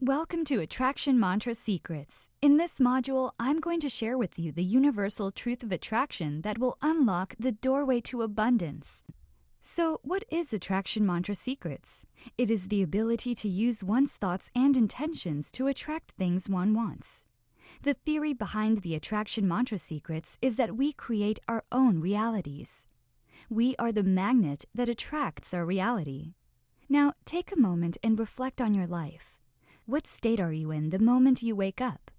Welcome to Attraction Mantra Secrets. In this module, I'm going to share with you the universal truth of attraction that will unlock the doorway to abundance. So, what is Attraction Mantra Secrets? It is the ability to use one's thoughts and intentions to attract things one wants. The theory behind the Attraction Mantra Secrets is that we create our own realities. We are the magnet that attracts our reality. Now, take a moment and reflect on your life. What state are you in the moment you wake up?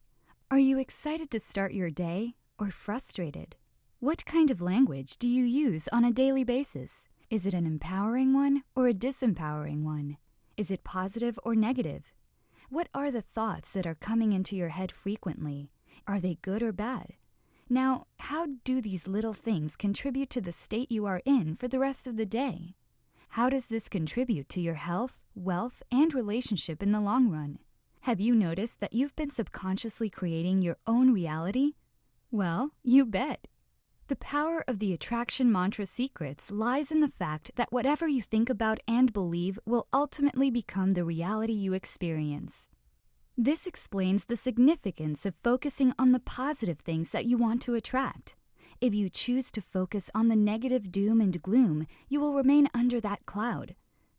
Are you excited to start your day or frustrated? What kind of language do you use on a daily basis? Is it an empowering one or a disempowering one? Is it positive or negative? What are the thoughts that are coming into your head frequently? Are they good or bad? Now, how do these little things contribute to the state you are in for the rest of the day? How does this contribute to your health, wealth, and relationship in the long run? Have you noticed that you've been subconsciously creating your own reality? Well, you bet. The power of the Attraction Mantra Secrets lies in the fact that whatever you think about and believe will ultimately become the reality you experience. This explains the significance of focusing on the positive things that you want to attract. If you choose to focus on the negative doom and gloom, you will remain under that cloud.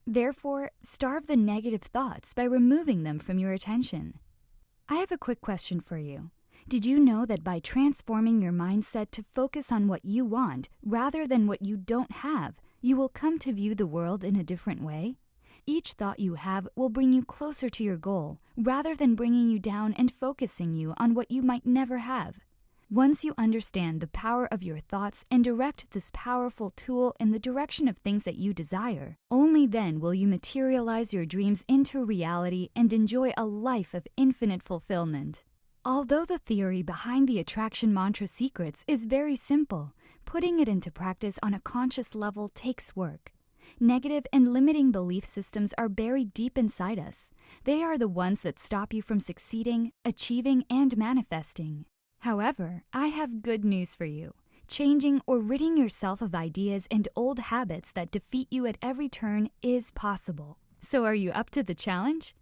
Therefore, starve the negative thoughts by removing them from your attention. I have a quick question for you. Did you know that by transforming your mindset to focus on what you want rather than what you don't have, you will come to view the world in a different way? Each thought you have will bring you closer to your goal rather than bringing you down and focusing you on what you might never have. Once you understand the power of your thoughts and direct this powerful tool in the direction of things that you desire, only then will you materialize your dreams into reality and enjoy a life of infinite fulfillment. Although the theory behind the Attraction Mantra Secrets is very simple, putting it into practice on a conscious level takes work. Negative and limiting belief systems are buried deep inside us. They are the ones that stop you from succeeding, achieving, and manifesting. However, I have good news for you. Changing or ridding yourself of ideas and old habits that defeat you at every turn is possible. So are you up to the challenge?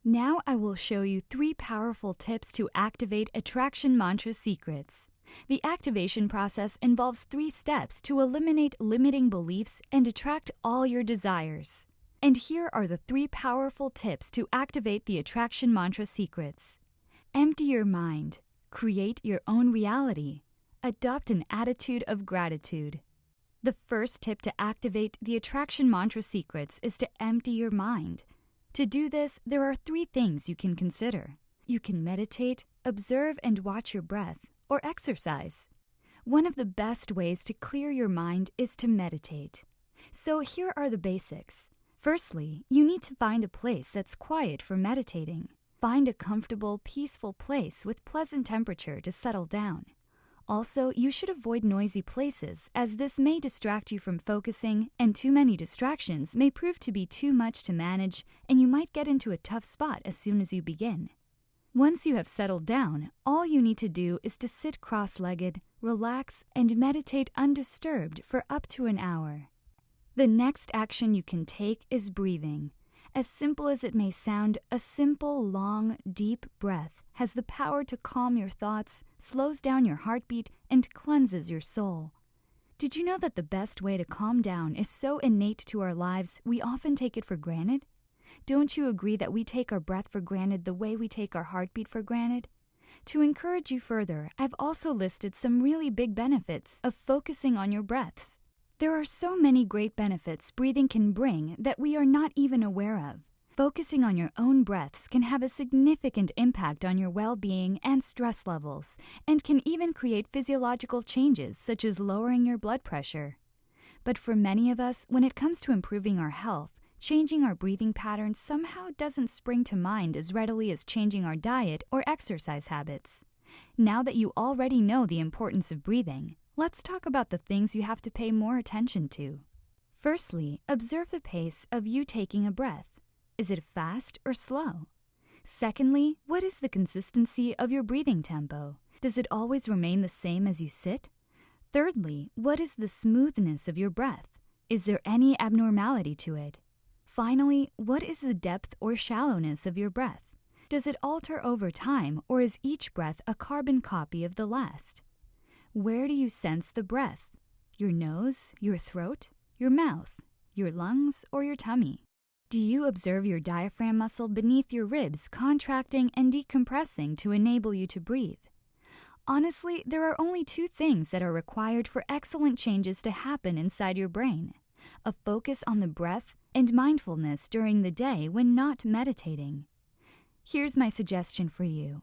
Now I will show you 3 powerful tips to activate Attraction Mantra Secrets. The activation process involves 3 steps to eliminate limiting beliefs and attract all your desires. And here are the 3 powerful tips to activate the Attraction Mantra Secrets. Empty your mind. Create your own reality. Adopt an attitude of gratitude. The first tip to activate the Attraction Mantra Secrets is to empty your mind. To do this, there are 3 things you can consider. You can meditate, observe and watch your breath, or exercise. One of the best ways to clear your mind is to meditate. So here are the basics. Firstly, you need to find a place that's quiet for meditating. Find a comfortable, peaceful place with pleasant temperature to settle down. Also, you should avoid noisy places, as this may distract you from focusing, and too many distractions may prove to be too much to manage, and you might get into a tough spot as soon as you begin. Once you have settled down, all you need to do is to sit cross-legged, relax, and meditate undisturbed for up to an hour. The next action you can take is breathing. As simple as it may sound, a simple, long, deep breath has the power to calm your thoughts, slows down your heartbeat, and cleanses your soul. Did you know that the best way to calm down is so innate to our lives we often take it for granted? Don't you agree that we take our breath for granted the way we take our heartbeat for granted? To encourage you further, I've also listed some really big benefits of focusing on your breaths. There are so many great benefits breathing can bring that we are not even aware of. Focusing on your own breaths can have a significant impact on your well-being and stress levels, and can even create physiological changes such as lowering your blood pressure. But for many of us, when it comes to improving our health, changing our breathing patterns somehow doesn't spring to mind as readily as changing our diet or exercise habits. Now that you already know the importance of breathing, let's talk about the things you have to pay more attention to. Firstly, observe the pace of you taking a breath. Is it fast or slow? Secondly, what is the consistency of your breathing tempo? Does it always remain the same as you sit? Thirdly, what is the smoothness of your breath? Is there any abnormality to it? Finally, what is the depth or shallowness of your breath? Does it alter over time, or is each breath a carbon copy of the last? Where do you sense the breath? Your nose, your throat, your mouth, your lungs, or your tummy? Do you observe your diaphragm muscle beneath your ribs contracting and decompressing to enable you to breathe? Honestly, there are only two things that are required for excellent changes to happen inside your brain: a focus on the breath and mindfulness during the day when not meditating. Here's my suggestion for you.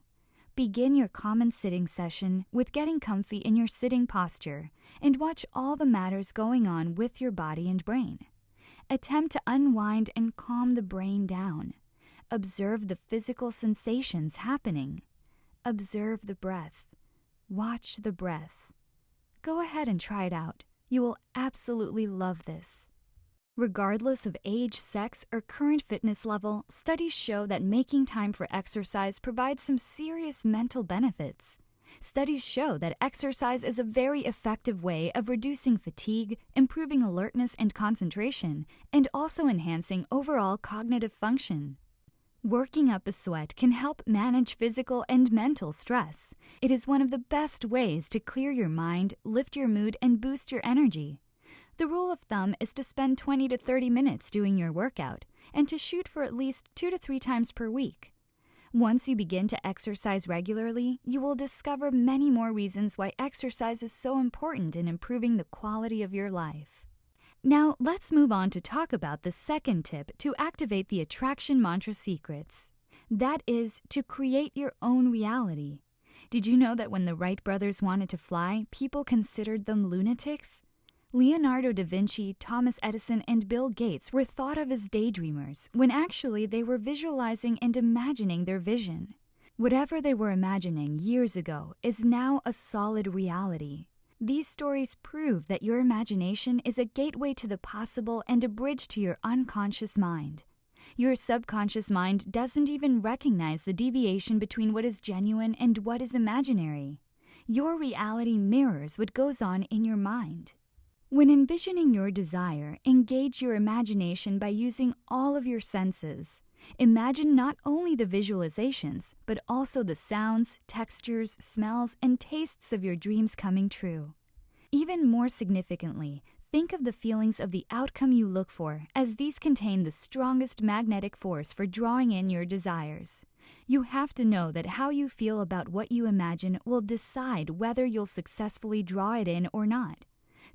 Begin your common sitting session with getting comfy in your sitting posture and watch all the matters going on with your body and brain. Attempt to unwind and calm the brain down. Observe the physical sensations happening. Observe the breath. Watch the breath. Go ahead and try it out. You will absolutely love this. Regardless of age, sex, or current fitness level, studies show that making time for exercise provides some serious mental benefits. Studies show that exercise is a very effective way of reducing fatigue, improving alertness and concentration, and also enhancing overall cognitive function. Working up a sweat can help manage physical and mental stress. It is one of the best ways to clear your mind, lift your mood, and boost your energy. The rule of thumb is to spend 20 to 30 minutes doing your workout and to shoot for at least 2 to 3 times per week. Once you begin to exercise regularly, you will discover many more reasons why exercise is so important in improving the quality of your life. Now, let's move on to talk about the second tip to activate the attraction mantra secrets. That is, to create your own reality. Did you know that when the Wright brothers wanted to fly, people considered them lunatics? Leonardo da Vinci, Thomas Edison, and Bill Gates were thought of as daydreamers, when actually they were visualizing and imagining their vision. Whatever they were imagining years ago is now a solid reality. These stories prove that your imagination is a gateway to the possible and a bridge to your unconscious mind. Your subconscious mind doesn't even recognize the deviation between what is genuine and what is imaginary. Your reality mirrors what goes on in your mind. When envisioning your desire, engage your imagination by using all of your senses. Imagine not only the visualizations, but also the sounds, textures, smells, and tastes of your dreams coming true. Even more significantly, think of the feelings of the outcome you look for, as these contain the strongest magnetic force for drawing in your desires. You have to know that how you feel about what you imagine will decide whether you'll successfully draw it in or not.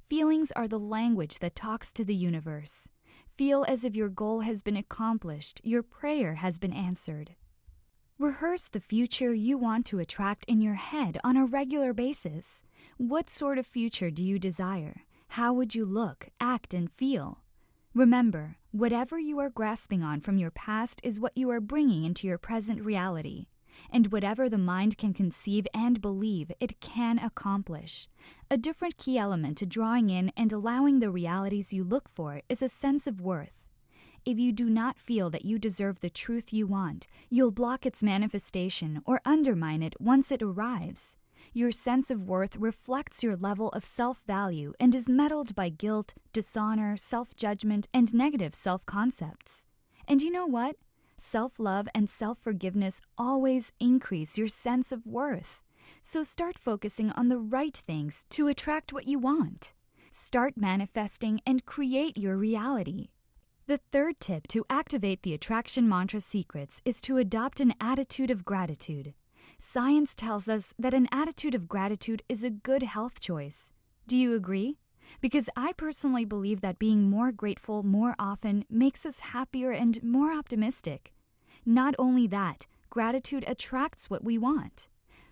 Feelings are the language that talks to the universe. Feel as if your goal has been accomplished, your prayer has been answered. Rehearse the future you want to attract in your head on a regular basis. What sort of future do you desire? How would you look, act, and feel? Remember, whatever you are grasping on from your past is what you are bringing into your present reality. And whatever the mind can conceive and believe, it can accomplish. A different key element to drawing in and allowing the realities you look for is a sense of worth. If you do not feel that you deserve the truth you want, you'll block its manifestation or undermine it once it arrives. Your sense of worth reflects your level of self-value and is muddled by guilt, dishonor, self-judgment, and negative self-concepts. And you know what? Self-love and self-forgiveness always increase your sense of worth. So start focusing on the right things to attract what you want. Start manifesting and create your reality. The third tip to activate the attraction mantra secrets is to adopt an attitude of gratitude. Science tells us that an attitude of gratitude is a good health choice. Do you agree? Because I personally believe that being more grateful more often makes us happier and more optimistic. Not only that, gratitude attracts what we want.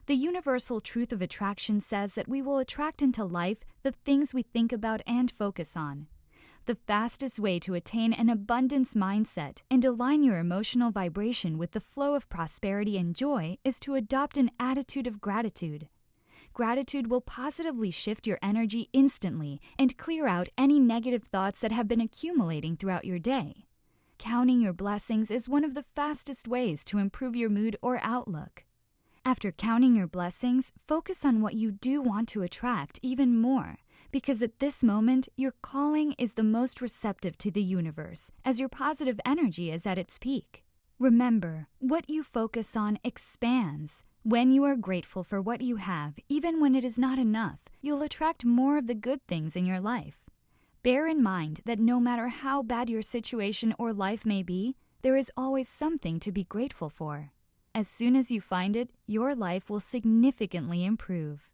The universal truth of attraction says that we will attract into life the things we think about and focus on. The fastest way to attain an abundance mindset and align your emotional vibration with the flow of prosperity and joy is to adopt an attitude of gratitude. Gratitude will positively shift your energy instantly and clear out any negative thoughts that have been accumulating throughout your day. Counting your blessings is one of the fastest ways to improve your mood or outlook. After counting your blessings, focus on what you do want to attract even more, because at this moment, your calling is the most receptive to the universe, as your positive energy is at its peak. Remember, what you focus on expands. When you are grateful for what you have, even when it is not enough, you'll attract more of the good things in your life. Bear in mind that no matter how bad your situation or life may be, there is always something to be grateful for. As soon as you find it, your life will significantly improve.